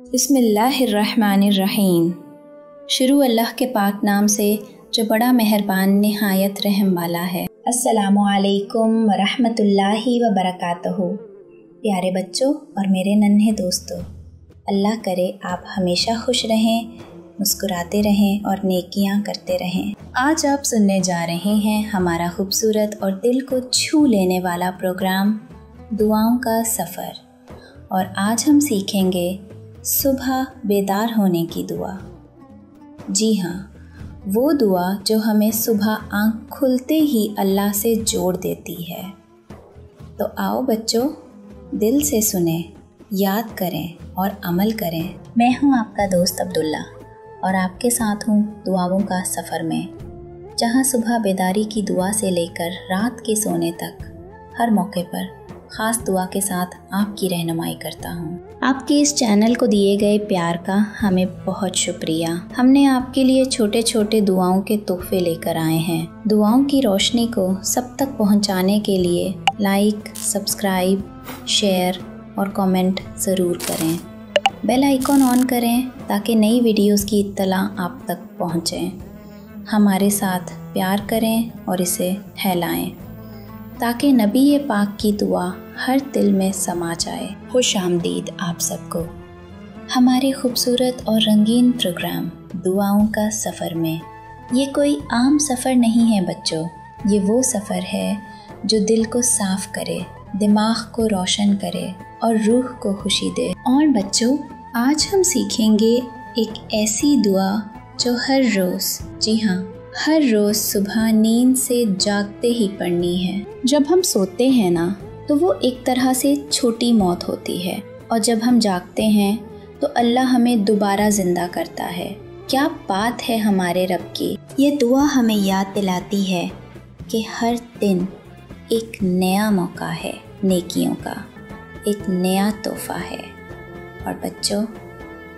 बिस्मिल्लाहिर्रहमानिर्रहीम। शुरू अल्लाह के पाक नाम से जो बड़ा मेहरबान निहायत रहम वाला है। अस्सलामु अलैकुम वरहमतुल्लाहि वबरकातुहू। प्यारे बच्चों और मेरे नन्हे दोस्तों, अल्लाह करे आप हमेशा खुश रहें, मुस्कुराते रहें और नेकियां करते रहें। आज आप सुनने जा रहे हैं हमारा खूबसूरत और दिल को छू लेने वाला प्रोग्राम दुआओं का सफ़र। और आज हम सीखेंगे सुबह बेदार होने की दुआ। जी हाँ, वो दुआ जो हमें सुबह आँख खुलते ही अल्लाह से जोड़ देती है। तो आओ बच्चों, दिल से सुने, याद करें और अमल करें। मैं हूँ आपका दोस्त अब्दुल्ला और आपके साथ हूँ दुआओं का सफ़र में, जहाँ सुबह बेदारी की दुआ से लेकर रात के सोने तक हर मौके पर ख़ास दुआ के साथ आपकी रहनुमाई करता हूँ। आपके इस चैनल को दिए गए प्यार का हमें बहुत शुक्रिया। हमने आपके लिए छोटे छोटे दुआओं के तोहफे लेकर आए हैं। दुआओं की रोशनी को सब तक पहुँचाने के लिए लाइक, सब्सक्राइब, शेयर और कमेंट ज़रूर करें। बेल आइकॉन ऑन करें ताकि नई वीडियोस की इत्तला आप तक पहुँचें। हमारे साथ प्यार करें और इसे फैलाएं ताकि नबी पाक की दुआ हर दिल में समा जाए। खुश आमदीद आप सबको हमारे खूबसूरत और रंगीन प्रोग्राम दुआओं का सफ़र में। ये कोई आम सफ़र नहीं है बच्चों, ये वो सफ़र है जो दिल को साफ़ करे, दिमाग को रोशन करे और रूह को खुशी दे। और बच्चों, आज हम सीखेंगे एक ऐसी दुआ जो हर रोज़, जी हाँ, हर रोज़ सुबह नींद से जागते ही पढ़नी है। जब हम सोते हैं ना, तो वो एक तरह से छोटी मौत होती है, और जब हम जागते हैं तो अल्लाह हमें दोबारा ज़िंदा करता है। क्या बात है हमारे रब की। ये दुआ हमें याद दिलाती है कि हर दिन एक नया मौका है नेकियों का, एक नया तोहफ़ा है। और बच्चों,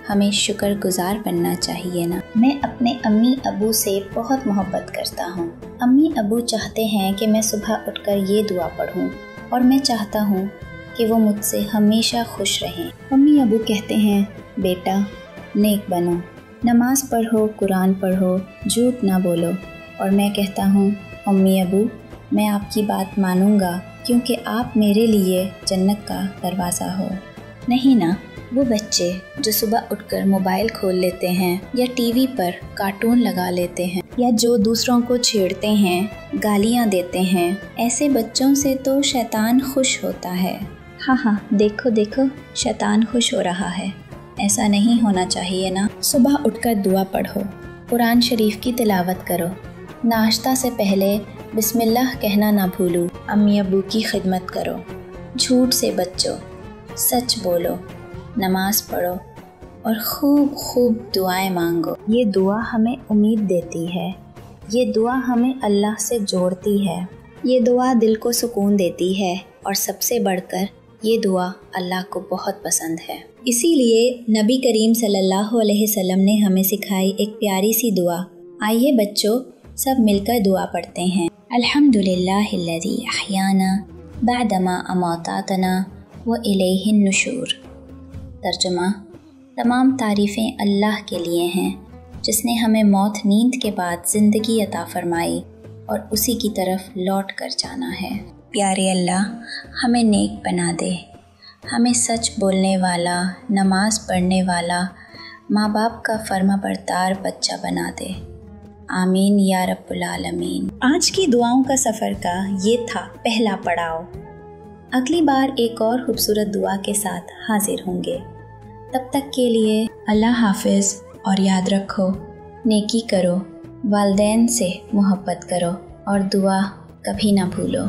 हमें शुक्रगुजार बनना चाहिए ना। मैं अपने अम्मी अबू से बहुत मोहब्बत करता हूँ। अम्मी अबू चाहते हैं कि मैं सुबह उठकर ये दुआ पढूं, और मैं चाहता हूँ कि वो मुझसे हमेशा खुश रहें। अम्मी अबू कहते हैं, बेटा नेक बनो, नमाज पढ़ो, कुरान पढ़ो, झूठ ना बोलो। और मैं कहता हूँ, अम्मी अबू मैं आपकी बात मानूंगा क्योंकि आप मेरे लिए जन्नत का दरवाज़ा हो। नहीं ना, वो बच्चे जो सुबह उठकर मोबाइल खोल लेते हैं या टीवी पर कार्टून लगा लेते हैं, या जो दूसरों को छेड़ते हैं, गालियाँ देते हैं, ऐसे बच्चों से तो शैतान खुश होता है। हाँ, देखो देखो, शैतान खुश हो रहा है। ऐसा नहीं होना चाहिए ना। सुबह उठकर दुआ पढ़ो, कुरान शरीफ की तिलावत करो, नाश्ता से पहले बिस्मिल्लाह कहना ना भूलो, अम्मी अबू की खिदमत करो, झूठ से बचो, सच बोलो, नमाज पढ़ो और खूब खूब दुआएं मांगो। ये दुआ हमें उम्मीद देती है, ये दुआ हमें अल्लाह से जोड़ती है, ये दुआ दिल को सुकून देती है, और सबसे बढ़कर ये दुआ अल्लाह को बहुत पसंद है। इसीलिए नबी करीम सल्लल्लाहु अलैहि वसल्लम ने हमें सिखाई एक प्यारी सी दुआ। आइए बच्चों, सब मिलकर दुआ पढ़ते हैं। अल्हम्दुलिल्लाहिल्लज़ी अहयाना बअदमा अमातातना व इलैहिन नुशूर। तर्जुमा: तमाम तारीफ़ें अल्लाह के लिए हैं जिसने हमें मौत नींद के बाद ज़िंदगी अता फ़रमाई और उसी की तरफ लौट कर जाना है। प्यारे अल्लाह, हमें नेक बना दे, हमें सच बोलने वाला, नमाज पढ़ने वाला, माँ बाप का फर्माबरदार बच्चा बना दे। आमीन या रब्बुल आलमीन। आज की दुआओं का सफ़र का ये था पहला पड़ाव। अगली बार एक और खूबसूरत दुआ के साथ हाजिर होंगे। तब तक के लिए अल्लाह हाफिज़, और याद रखो, नेकी करो, वालिदैन से मोहब्बत करो और दुआ कभी ना भूलो।